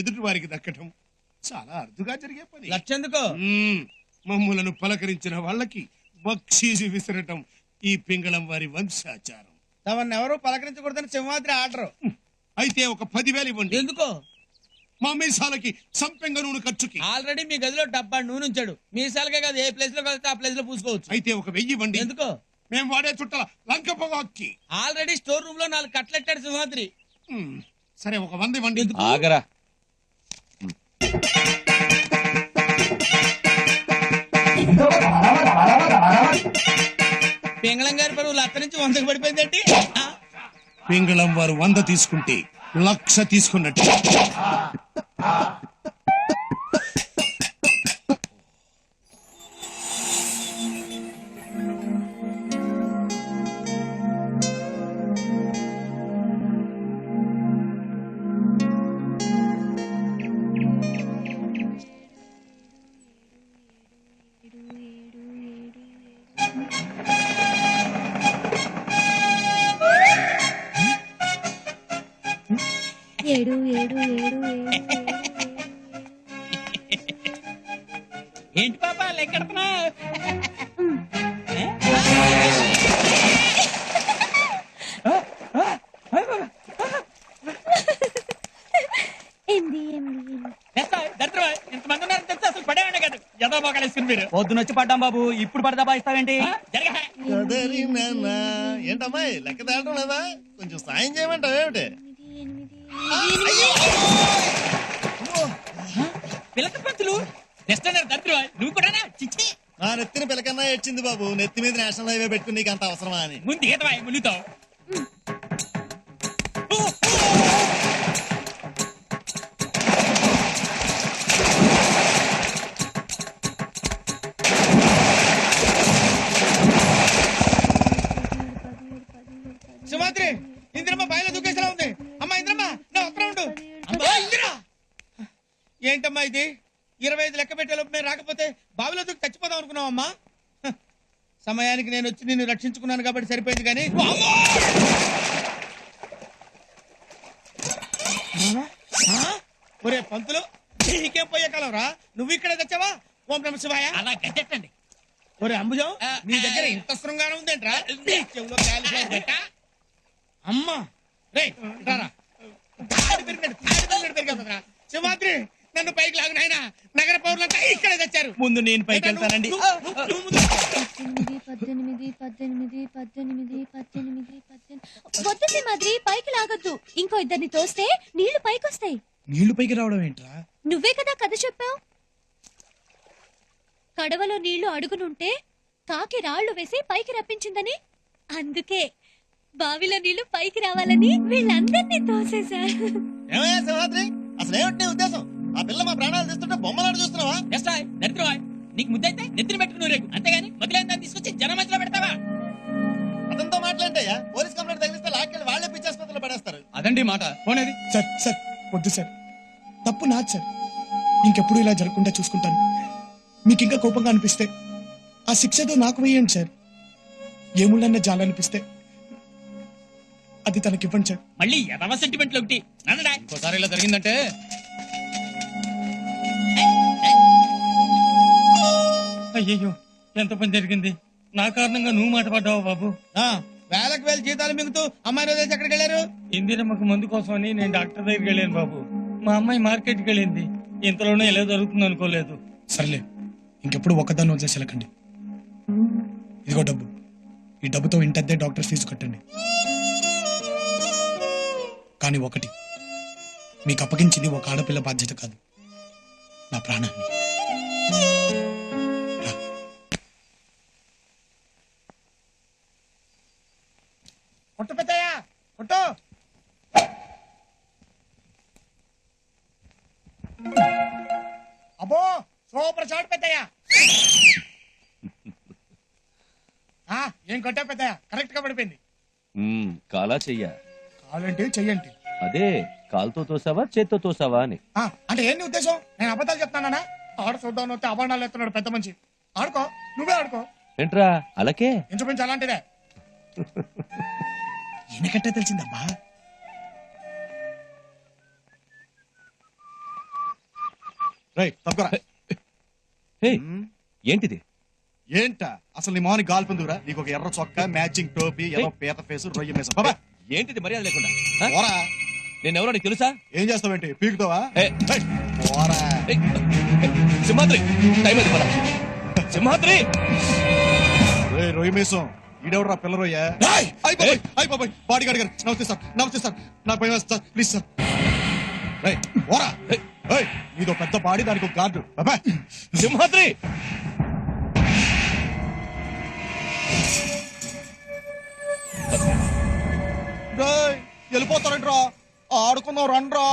ఎదుటి వారికి దక్కటం చాలా అరుదుగా జరిగే పని. లక్షెందుకో? మమ్ములను పలకరించిన వాళ్ళకి బక్షీసు విసరటం ఈ పింగళం వారి వంశాచారం. తమను ఎవరు పలకరించకూడదని సింహాద్రి ఆర్డర్. అయితే ఒక 10,000 ఇవ్వండి. ఎందుకో? మా మీసాలకి సంపెంగ నూనె ఖర్చుకి. ఆల్రెడీ మీ గదిలో డబ్బా నూనె ఉంచాడు. మీసాలకే కాదు, ఏ ప్లేస్ లో కలిస్తే ఆ ప్లేస్ లో పూసుకోవచ్చు. అయితే ఒక 1000 ఇవ్వండి. ఎందుకో? మేము వాడే చుట్టల లంక పొగాక్కి. ఆల్రెడీ స్టోర్ రూమ్ లో 4 కట్లెట్టాడు సింహాద్రి. సరే ఒక 100 ఇవ్వండి. ఆగరా. పింగళం గారి పరువు లక్ష నుంచి 100కి పడిపోయిందండి. పింగళం వారు 100 తీసుకుంటే 1,00,000 తీసుకున్నట్టు. ఏడు ఏడు ఏడు ఏంటి పాప లెక్కడుతున్నా? ఇంతమంది ఉన్నారు తెలుసు, అసలు పడేవాడే కాదు. ఎదో మొక్కలు వేసుకుని మీరు పొద్దున వచ్చి పడ్డాం బాబు, ఇప్పుడు పడదా బాయిస్తావేంటి? ఏంటమ్మాయి లెక్క తేలడం లేదా? కొంచెం సాయం చేయమంటావేమిటి? పిల్లక పంతులు దరిద్రవా నువ్వు కూడా చిచ్చి. నా నెత్తిన పిల్లకన్నా ఏడ్చింది బాబు. నెత్తి మీద నేషనల్ హైవే పెట్టుకుని నీకు అంత అవసరమా అని. ముందు ఈతవా ములుగుతావు. సుమాత్రి ఇంద్రమ్మ బయలు దూకేసేలా ఉంది. అమ్మా ఇంద్రమ్మ నా ఉత్తరం ఉండు. అమ్మా ఇందిరా, ఏంటమ్మా ఇది? 25 లెక్క పెట్టేలోపు మేము రాకపోతే బావిలో దూకి చచ్చిపోదాం అనుకున్నావు అమ్మా. సమయానికి నేను వచ్చి నిన్ను రక్షించుకున్నాను కాబట్టి సరిపోయింది. కానీ ఒరే పంతులు, నీకేం పోయే కాలం రా, నువ్వు ఇక్కడే తెచ్చావా? ఓం నమ శివాయ. అలా గట్టెట్టండి. ఒరే అంబుజం, నీ దగ్గర ఇంత శృంగారం ఉందేంట్రా? చెవులో కాలిపోయి అమ్మా రే రారా. సింహాద్రి నన్ను పైకి లాగు నాయనా. నగర పౌరులంతా ఇక్కడే తెచ్చారు. ముందు నేను పైకి వెళ్తానండి. 18 వద్దు మాదిరి, పైకి లాగొద్దు. ఇంకో ఇద్దరిని తోస్తే నీళ్లు పైకొస్తాయి. నీళ్లు పైకి రావడం ఏంట్రా? నువ్వే కదా కథ చెప్పావు. కడవలో నీళ్లు అడుగునుంటే కాకి రాళ్లు వేసి పైకి రప్పించిందని. అందుకే బావిలో నీళ్లు పైకి రావాలని వీళ్ళందరినీ తోసేశారు. ఏమయ్యా సింహాద్రి, అసలు ఏమిటి నీ ఉద్దేశం? ఆ పిల్ల మా ప్రాణాలు తీస్తుంటే బొమ్మలాడు చూస్తున్నావా? దరిద్రవా, నీకు ముద్దైతే నెత్తిని పెట్టుకుని రేకు, అంతేగాని వదిలేని దాన్ని తీసుకొచ్చి జనం మధ్యలో పెడతావా? అతనితో మాట్లాంటయ్యా. పోలీస్ కంప్లైంట్ తగిలిస్తే లాక్కెళ్ళి వాళ్ళే పిచ్చాసుపత్రిలో పడేస్తారు. అదండి మాట. పోనేది సార్. సార్ వద్దు సార్, తప్పు నాది సార్. ఇంకెప్పుడు ఇలా జరగకుండా చూసుకుంటాను. మీకు ఇంకా కోపంగా అనిపిస్తే ఆ శిక్షతో నాకు వేయండి సార్. ఏముళ్ళన్న జాలనిపిస్తే అది తనకివ్వండి సార్. మళ్ళీ ఎదవ సెంటిమెంట్లు ఒకటి. ఇంకోసారి ఇలా జరిగిందంటే అయ్యో ఎంత పని జరిగింది. నా కారణంగా నువ్వు మాట పడ్డావు బాబు. వేలకు వేల జీతాలు మిగుతూ అమ్మాయి రోజు ఎక్కడికి వెళ్ళారు? ఇందిరమ్మకు మందు కోసమని నేను డాక్టర్ దగ్గరికి వెళ్ళాను బాబు. మా అమ్మాయి మార్కెట్కి వెళ్ళింది. ఇంతలోనే ఎలా జరుగుతుంది అనుకోలేదు. సర్లే, ఇంకెప్పుడు ఒక్కదాన్ని వదిలేసి వెళ్ళకండి. ఇదిగో డబ్బు. ఈ డబ్బుతో ఇంటద్దే డాక్టర్ ఫీజు కట్టండి. కానీ ఒకటి, మీకు అప్పగించింది ఒక ఆడపిల్ల బాధ్యత కాదు, నా ప్రాణాన్ని. కొట్టు పెద్దయ్యా, కొట్టు. అబ్బో సూపర్ షాట్ పెద్దయ్యా. ఏం కొట్టా పెద్దయ్యా? కరెక్ట్ గా పడిపోయింది. కాలా చెయ్యా? కావాలంటే చెయ్యండి. అదే కాలుతో తోసావా చేత్తో తోసావా అని. అంటే ఏంటి ఉద్దేశం? నేను అబద్ధాలు చెప్తానా? ఆడ చూద్దాం వస్తే అభాండాలు ఎత్తున్నాడు పెద్ద మనిషి. ఆడుకో, నువ్వే ఆడుకో. ఏంట్రా అలాగే? ఇంచుమించు అలాంటిదే. ఈయనకంటే తెలిసిందమ్మా. రైట్ తప్పరా హే ఏంటిది? ఏంటా అసలు నీ మోహన్ గాలి పొందురా నీకు ఒక ఎర్ర చొక్కా మ్యాచింగ్ టోపీ ఏదో పీత ఫేసు రొయ్య మేసం బాబా ఏంటిది మర్యాద లేకుండా? ఆ? పోరా నేను ఎవరో నీకు తెలుసా? ఏం చేస్తావేంటి పీకుతావా ఏయ్. ఏయ్, పోరా ఏయ్, సింహాద్రి టైం అది పద. సింహాద్రి రేయ్, రొయ్య మేసం ఈడెవడరా పిల్ల రొయ్య అయిపోయి బాడీ గార్డ్ గారు నమస్తే సార్ నాకు భయం వేస్తా ప్లీజ్ సార్ రేయ్, పోరా ఏయ్, నీదో పెద్ద బాడీ దానికి ఒక గార్డు బాబా సింహాద్రి రేయ్, వెళ్ళిపోతారంట్రా ఆడుకుందాం రండ్రా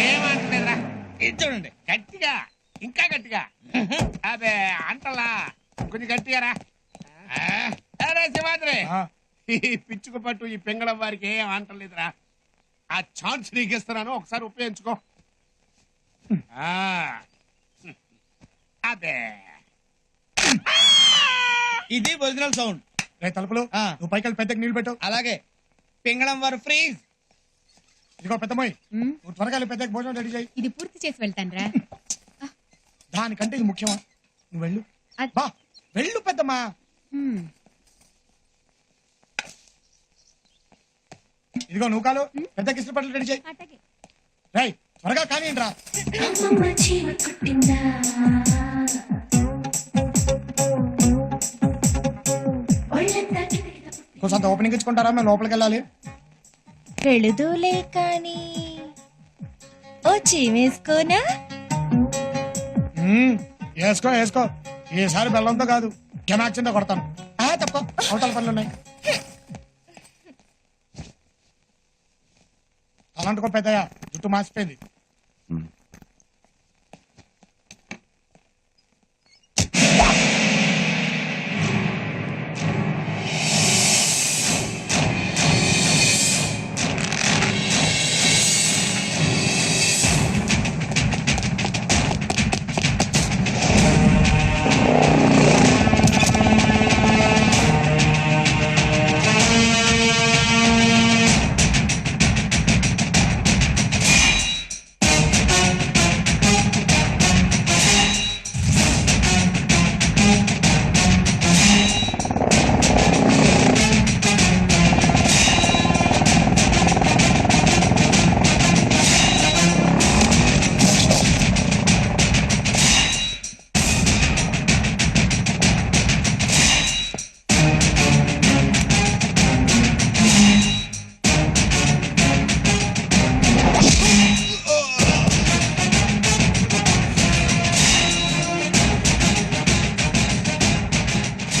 ఏమంటలేదురా ఇది చూడండి. గట్టిగా ఇంకా గట్టిగా అదే అంటలా కొంచెం గట్టిగా రా అరే సింహాద్రి ఈ పిచ్చుకు పట్టు ఈ పెంగళం వారికి ఏం అంటలేదురా ఆ ఛాన్స్ నీకు ఇస్తున్నాను ఒకసారి ఉపయోగించుకో ఆ. అదే ఇది ఒరిజినల్ సౌండ్. రే తలుపులు ఆ. నువ్వు పైకి వెళ్ళి పెద్దకి నీళ్ళు పెట్టు. అలాగే పింగళం వారు ఫ్రీజ్. ఇదిగో పెద్దమ్మాయి నువ్వు త్వరగా వెళ్ళి పెద్దకి భోజనం రెడీ చేయి. ఇది పూర్తి చేసి వెళ్తాన్రా. దానికంటే ఇది ముఖ్యమా? నువ్వు వెళ్ళు అది- బా వెళ్ళు పెద్దమ్మా. హ్మ్. ఇదిగో నువ్వు కాలు పెద్దకి ఇష్టపడలు రెడీ చేయి. అటగే రై త్వరగా కానీ రా. అమ్మమ్మ చీమ కుట్టిందా ఒళ్ళంతా కిటకిట కొంత ఓపెనింగ్ ఇచ్చుకుంటారా? మేము లోపలికి వెళ్ళాలి. వెళుదూలే కానీ ఓ చీమేసుకోనా? వేసుకో వేసుకో. ఈసారి బెల్లంతో కాదు కెమాక్సింతో కొడతాను. తప్ప అవతల పనులు ఉన్నాయి. అలాంటికో పెద్దయ్య జుట్టు మాసిపోయింది.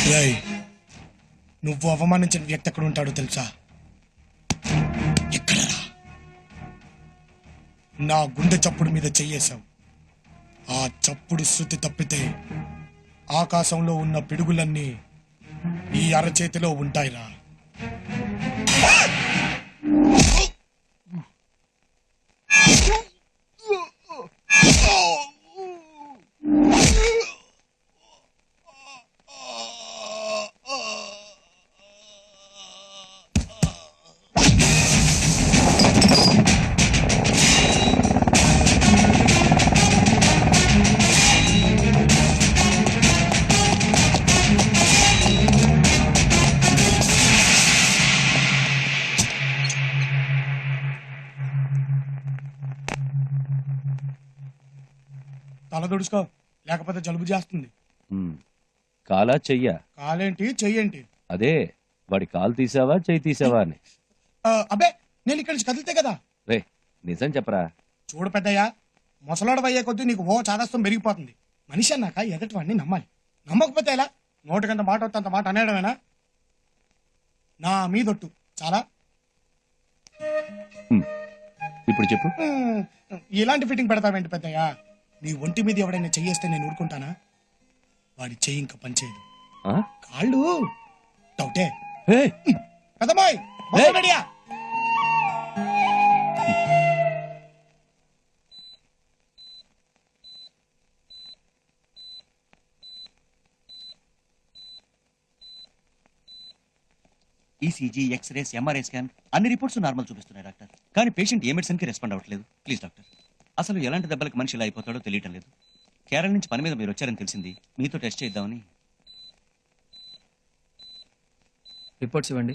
రేయ్, నువ్వు అవమానించిన వ్యక్తి ఎక్కడ ఉంటాడో తెలుసా? ఇక్కడ రా. నా గుండె చప్పుడు మీద చెయ్యేశావు. ఆ చప్పుడు శృతి తప్పితే ఆకాశంలో ఉన్న పిడుగులన్నీ ఈ అరచేతిలో ఉంటాయిరా. తల దుడుచుకో, లేకపోతే జలుబు చేస్తుంది. కాలా చెయ్యా? కాలేంటి చెయ్యేంటి? అదే వాడి కాలు తీసావా చెయ్యి తీసావా అని. అబ్బే నేను ఇక్కడి నుంచి కదిలితే కదా. రే నిజం చెప్పరా. చూడు పెద్దయ్యా, ముసలోడు అయ్యే కొద్దీ నీకు ఓ చాదస్తం పెరిగిపోతుంది. మనిషి అన్నాక ఎదటి వాడిని నమ్మాలి. నమ్మకపోతే ఎలా? నోటికంత మాట వస్తే అంత మాట అనేయడమేనా? నా మీదొట్టు చాలా. ఇప్పుడు చెప్పు. ఇలాంటి ఫిట్టింగ్ పెడతావేంటి పెద్దయ్యా? నీ ఒంటి మీద ఎవడైనా చెయ్యేస్తే నేను ఊరుకుంటానా? వాడి చెయ్యి ఇంకా పనిచేయదు. ఆ? కాళ్ళు డౌటే. హే, పెద్దమ్మాయి ఏయ్. రెడీయా? ఈసీజీ ఎక్స్రేస్ ఎంఆర్ఐ స్కాన్ అన్ని రిపోర్ట్స్ నార్మల్ చూపిస్తున్నాయి డాక్టర్. కానీ పేషెంట్ ఏ మెడిసిన్ కి రెస్పాండ్ అవ్వట్లేదు. ప్లీజ్ డాక్టర్, అసలు ఎలాంటి దెబ్బలకు మనిషి ఇలా అయిపోతాడో తెలియటం లేదు. కేరళ నుంచి పని మీద మీరు వచ్చారని తెలిసింది, మీతో టెస్ట్ చేద్దామని. రిపోర్ట్స్ ఇవ్వండి.